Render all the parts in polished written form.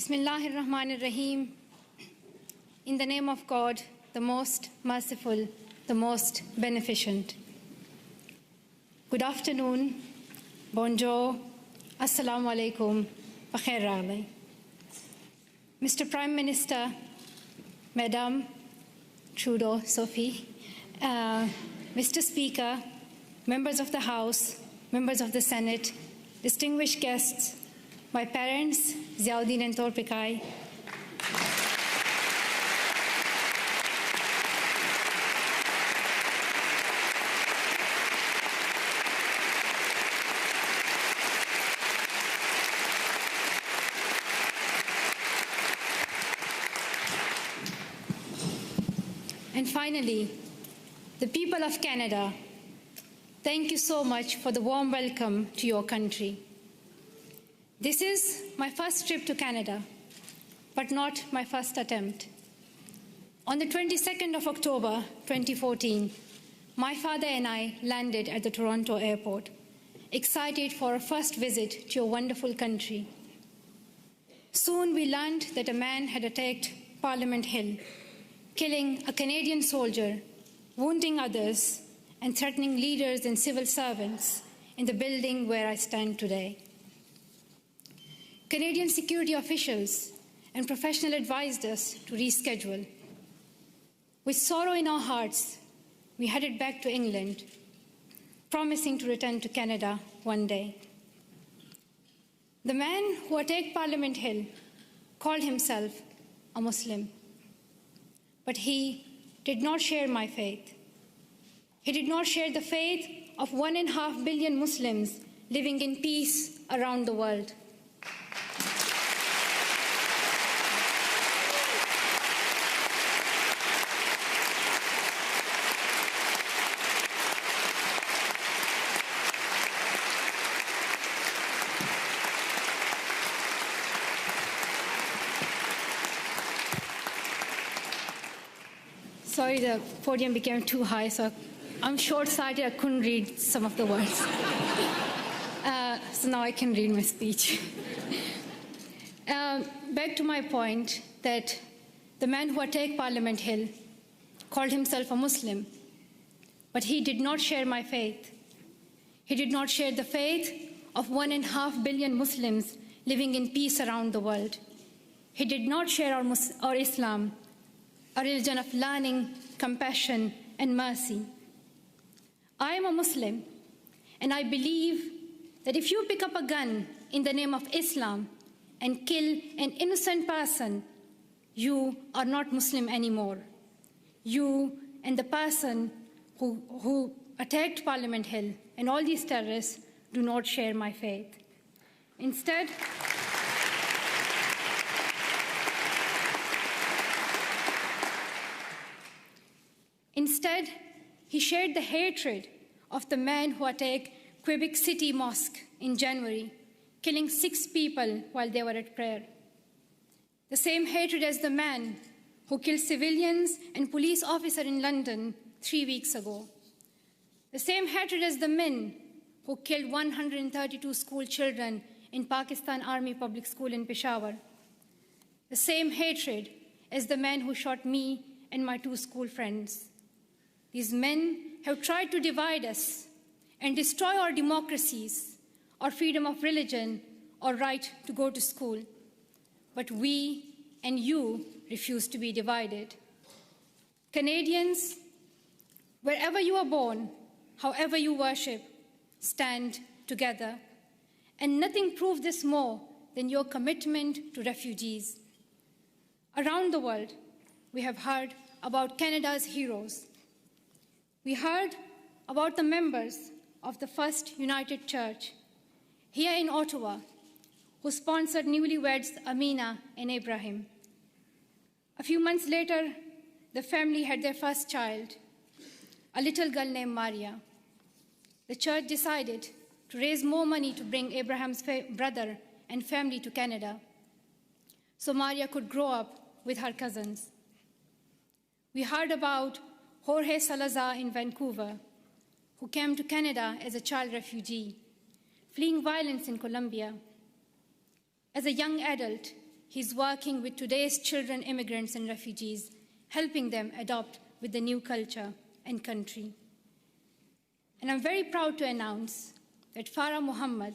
Bismillahirrahmanirrahim. In the name of God, the most merciful, the most beneficent. Good afternoon, bonjour, assalamu alaikum, bakhair raghle. Mr. Prime Minister, Madam Trudeau, Sophie, Mr. Speaker, members of the House, members of the Senate, distinguished guests, my parents, Ziauddin and Torpikai, and finally, the people of Canada, thank you so much for the warm welcome to your country. This is my first trip to Canada, but not my first attempt. On the 22nd of October 2014, my father and I landed at the Toronto airport, excited for our first visit to your wonderful country. Soon we learned that a man had attacked Parliament Hill, killing a Canadian soldier, wounding others, and threatening leaders and civil servants in the building where I stand today. Canadian security officials and professionals advised us to reschedule. With sorrow in our hearts, we headed back to England, promising to return to Canada one day. The man who attacked Parliament Hill called himself a Muslim, but he did not share my faith. He did not share the faith of 1.5 billion Muslims living in peace around the world. Sorry, the podium became too high, so I'm short-sighted, I couldn't read some of the words. So now I can read my speech. Back to my point that the man who attacked Parliament Hill called himself a Muslim, but he did not share my faith. He did not share the faith of 1.5 billion Muslims living in peace around the world. He did not share our Islam, a religion of learning, compassion, and mercy. I am a Muslim, and I believe that if you pick up a gun in the name of Islam and kill an innocent person, you are not Muslim anymore. You and the person who attacked Parliament Hill and all these terrorists do not share my faith. Instead, he shared the hatred of the man who attacked Quebec City Mosque in January, killing 6 people while they were at prayer. The same hatred as the man who killed civilians and police officers in London 3 weeks ago. The same hatred as the men who killed 132 school children in Pakistan Army Public School in Peshawar. The same hatred as the man who shot me and my 2 school friends. These men have tried to divide us and destroy our democracies, our freedom of religion, our right to go to school. But we and you refuse to be divided. Canadians, wherever you are born, however you worship, stand together. And nothing proves this more than your commitment to refugees. Around the world, we have heard about Canada's heroes. We heard about the members of the First United Church here in Ottawa who sponsored newlyweds Amina and Ibrahim. A few months later, the family had their first child, a little girl named Maria. The church decided to raise more money to bring Abraham's brother and family to Canada so Maria could grow up with her cousins. We heard about Jorge Salazar in Vancouver, who came to Canada as a child refugee, fleeing violence in Colombia. As a young adult, He's working with today's children, immigrants, and refugees, helping them adopt with the new culture and country. And I'm very proud to announce that Farah Muhammad,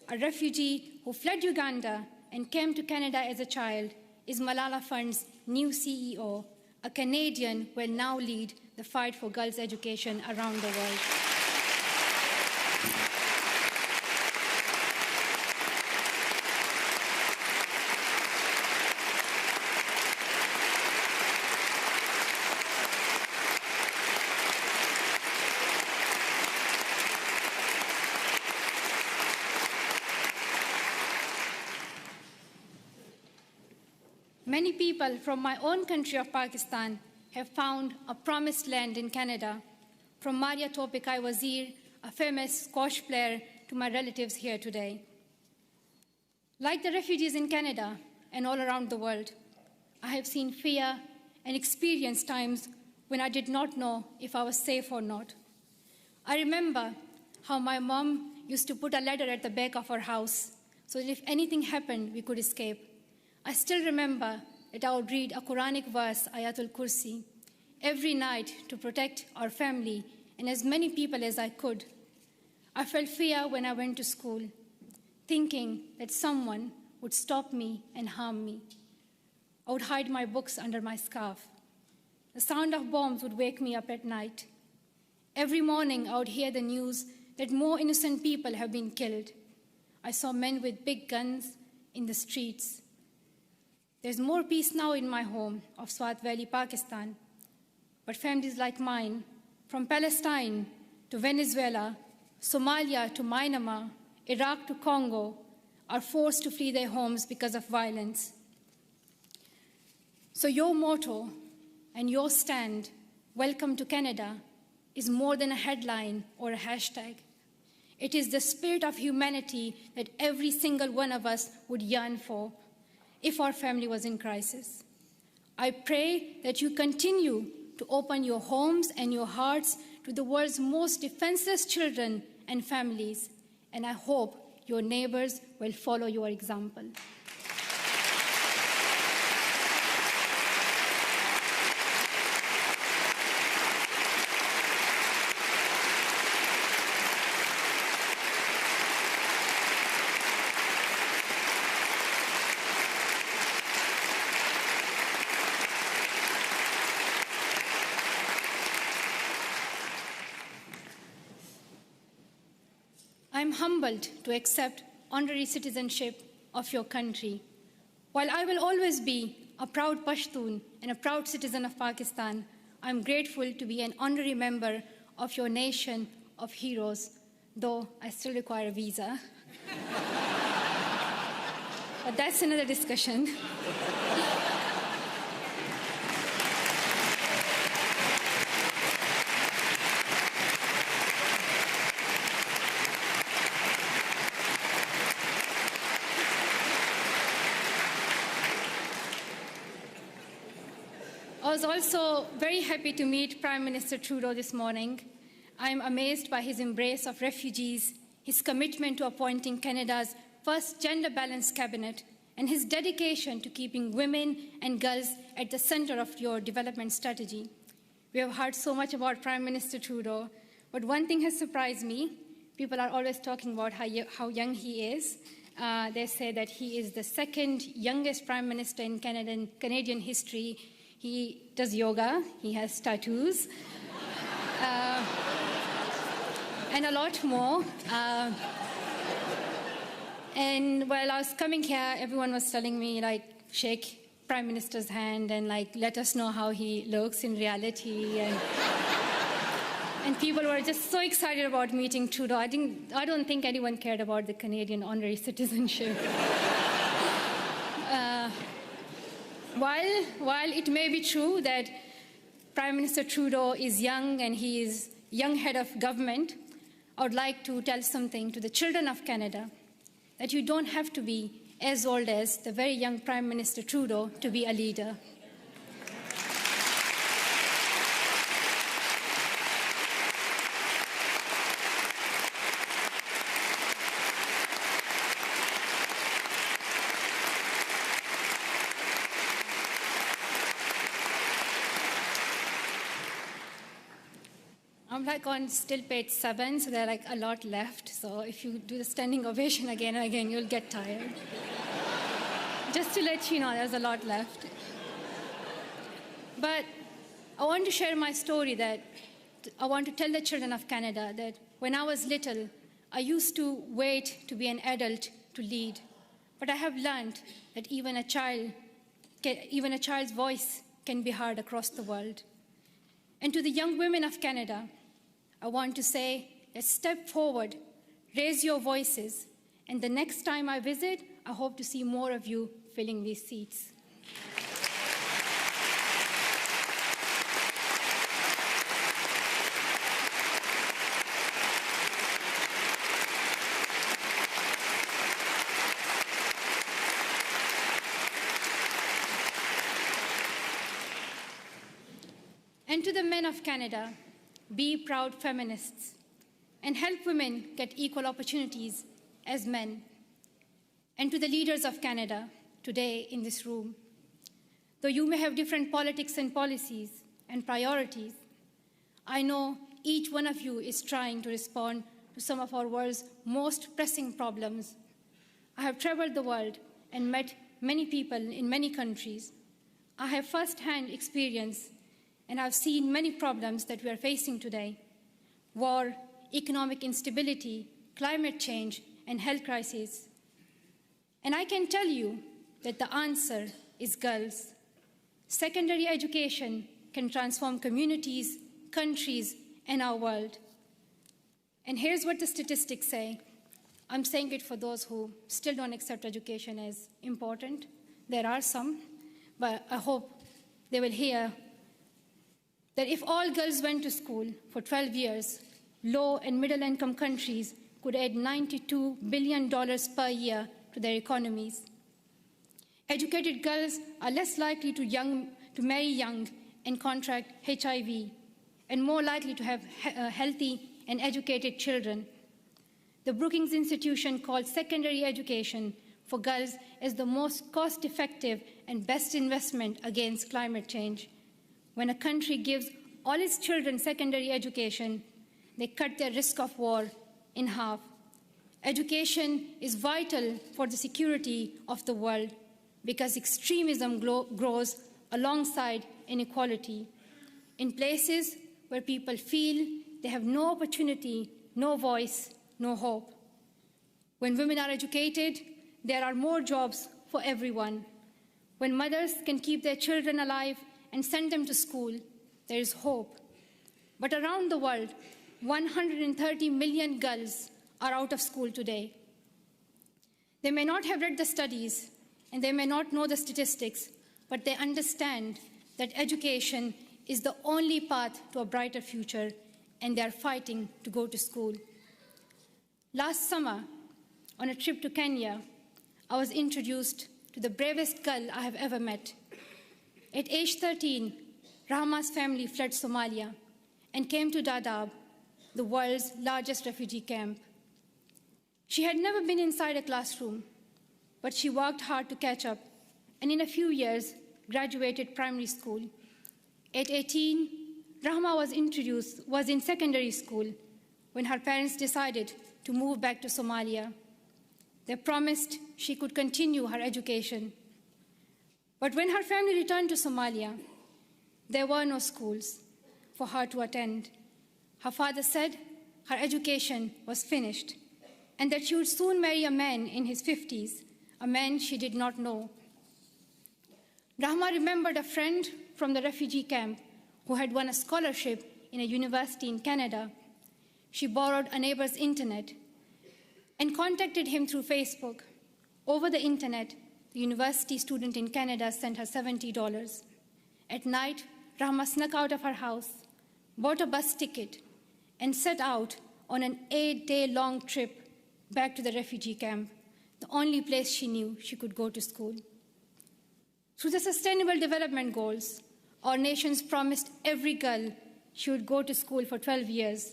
a refugee who fled Uganda and came to Canada as a child, is Malala Fund's new CEO, a Canadian who will now lead the fight for girls' education around the world. Many people from my own country of Pakistan have found a promised land in Canada, from Maria Topikai Wazir, a famous squash player, to my relatives here today. Like the refugees in Canada and all around the world, I have seen fear and experienced times when I did not know if I was safe or not. I remember how my mom used to put a ladder at the back of our house so that if anything happened, we could escape. I still remember that I would read a Quranic verse, Ayatul Kursi, every night to protect our family and as many people as I could. I felt fear when I went to school, thinking that someone would stop me and harm me. I would hide my books under my scarf. The sound of bombs would wake me up at night. Every morning I would hear the news that more innocent people have been killed. I saw men with big guns in the streets. There's more peace now in my home of Swat Valley, Pakistan. But families like mine, from Palestine to Venezuela, Somalia to Myanmar, Iraq to Congo, are forced to flee their homes because of violence. So your motto and your stand, "Welcome to Canada," is more than a headline or a hashtag. It is the spirit of humanity that every single one of us would yearn for if our family was in crisis. I pray that you continue to open your homes and your hearts to the world's most defenseless children and families, and I hope your neighbors will follow your example. I'm humbled to accept honorary citizenship of your country. While I will always be a proud Pashtun and a proud citizen of Pakistan, I'm grateful to be an honorary member of your nation of heroes, though I still require a visa. But that's another discussion. I was also very happy to meet Prime Minister Trudeau this morning. I am amazed by his embrace of refugees, his commitment to appointing Canada's first gender-balanced cabinet, and his dedication to keeping women and girls at the center of your development strategy. We have heard so much about Prime Minister Trudeau, but one thing has surprised me. People are always talking about how young he is. They say that he is the second youngest Prime Minister in Canadian history. He does yoga, he has tattoos, and a lot more. And while I was coming here, everyone was telling me, like, shake Prime Minister's hand and, like, let us know how he looks in reality. And people were just so excited about meeting Trudeau. I don't think anyone cared about the Canadian honorary citizenship. While it may be true that Prime Minister Trudeau is young and he is young head of government, I would like to tell something to the children of Canada, that you don't have to be as old as the very young Prime Minister Trudeau to be a leader. I'm like on still page 7, so there are like a lot left. So if you do the standing ovation again and again, you'll get tired. Just to let you know, there's a lot left. But I want to share my story that I want to tell the children of Canada that when I was little, I used to wait to be an adult to lead. But I have learned that even a child's voice can be heard across the world. And to the young women of Canada, I want to say, let's step forward, raise your voices, and the next time I visit, I hope to see more of you filling these seats. And to the men of Canada, be proud feminists and help women get equal opportunities as men. And to the leaders of Canada today in this room, though you may have different politics and policies and priorities, I know each one of you is trying to respond to some of our world's most pressing problems. I have traveled the world and met many people in many countries. I have first-hand experience and I've seen many problems that we are facing today: war, economic instability, climate change, and health crises. And I can tell you that the answer is girls. Secondary education can transform communities, countries, and our world. And here's what the statistics say. I'm saying it for those who still don't accept education as important. There are some, but I hope they will hear that if all girls went to school for 12 years, low and middle-income countries could add $92 billion per year to their economies. Educated girls are less likely to marry young and contract HIV, and more likely to have healthy and educated children. The Brookings Institution calls secondary education for girls as the most cost-effective and best investment against climate change. When a country gives all its children secondary education, they cut their risk of war in half. Education is vital for the security of the world because extremism grows alongside inequality. In places where people feel they have no opportunity, no voice, no hope. When women are educated, there are more jobs for everyone. When mothers can keep their children alive and send them to school, there is hope. But around the world, 130 million girls are out of school today. They may not have read the studies, and they may not know the statistics, but they understand that education is the only path to a brighter future, and they are fighting to go to school. Last summer, on a trip to Kenya, I was introduced to the bravest girl I have ever met. At age 13, Rahma's family fled Somalia and came to Dadaab, the world's largest refugee camp. She had never been inside a classroom, but she worked hard to catch up, and in a few years, graduated primary school. At 18, Rahma was in secondary school when her parents decided to move back to Somalia. They promised she could continue her education. But when her family returned to Somalia, there were no schools for her to attend. Her father said her education was finished and that she would soon marry a man in his 50s, a man she did not know. Rahma remembered a friend from the refugee camp who had won a scholarship in a university in Canada. She borrowed a neighbor's internet and contacted him through Facebook. Over the internet, the university student in Canada sent her $70. At night, Rahma snuck out of her house, bought a bus ticket, and set out on an 8-day-long trip back to the refugee camp, the only place she knew she could go to school. Through the Sustainable Development Goals, our nations promised every girl she would go to school for 12 years.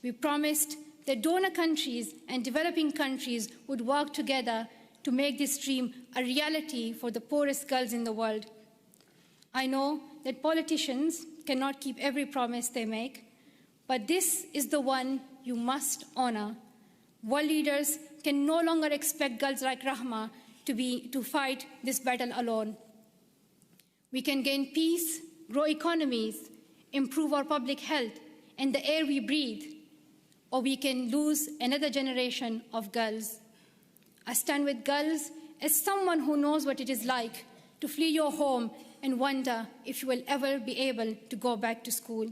We promised that donor countries and developing countries would work together to make this dream a reality for the poorest girls in the world. I know that politicians cannot keep every promise they make, but this is the one you must honor. World leaders can no longer expect girls like Rahma to fight this battle alone. We can gain peace, grow economies, improve our public health and the air we breathe, or we can lose another generation of girls. I stand with girls as someone who knows what it is like to flee your home and wonder if you will ever be able to go back to school.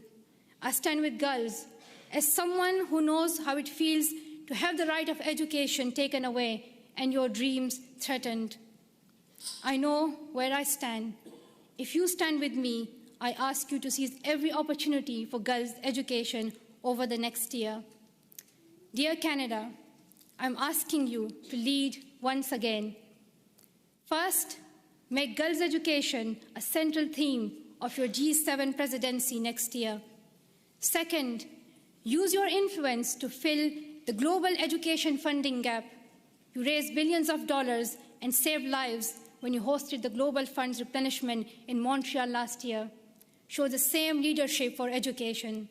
I stand with girls as someone who knows how it feels to have the right of education taken away and your dreams threatened. I know where I stand. If you stand with me, I ask you to seize every opportunity for girls' education over the next year. Dear Canada, I'm asking you to lead once again. First, make girls' education a central theme of your G7 presidency next year. Second, use your influence to fill the global education funding gap. You raised billions of dollars and saved lives when you hosted the Global Fund's replenishment in Montreal last year. Show the same leadership for education.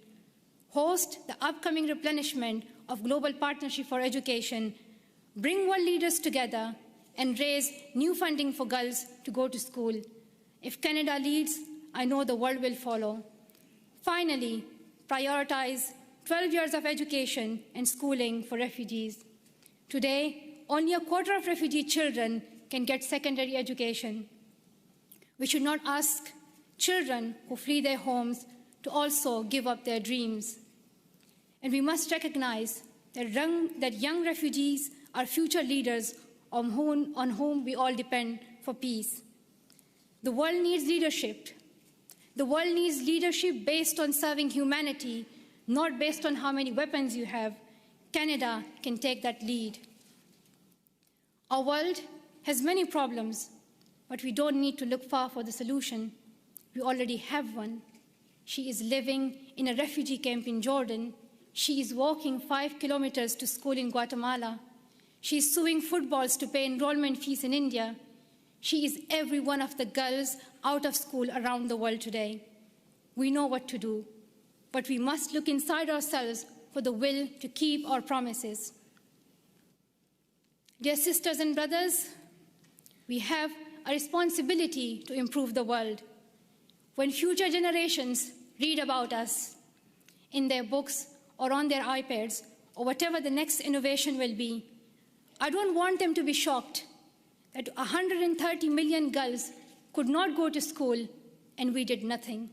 Host the upcoming replenishment of Global Partnership for Education. Bring world leaders together and raise new funding for girls to go to school. If Canada leads, I know the world will follow. Finally, prioritize 12 years of education and schooling for refugees. Today, only a quarter of refugee children can get secondary education. We should not ask children who flee their homes to also give up their dreams. And we must recognize that young refugees are future leaders on whom we all depend for peace. The world needs leadership. The world needs leadership based on serving humanity, not based on how many weapons you have. Canada can take that lead. Our world has many problems, but we don't need to look far for the solution. We already have one. She is living in a refugee camp in Jordan. She is walking 5 kilometers to school in Guatemala. She is suing footballs to pay enrollment fees in India. She is every one of the girls out of school around the world today. We know what to do, but we must look inside ourselves for the will to keep our promises. Dear sisters and brothers, we have a responsibility to improve the world. When future generations read about us in their books or on their iPads or whatever the next innovation will be, I don't want them to be shocked that 130 million girls could not go to school and we did nothing.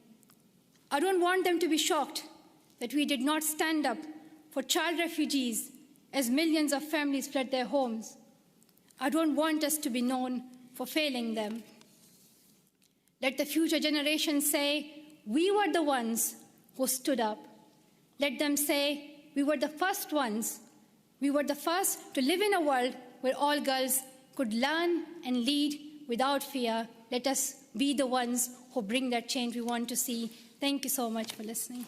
I don't want them to be shocked that we did not stand up for child refugees as millions of families fled their homes. I don't want us to be known for failing them. Let the future generations say, we were the ones who stood up. Let them say, we were the first ones. We were the first to live in a world where all girls could learn and lead without fear. Let us be the ones who bring that change we want to see. Thank you so much for listening.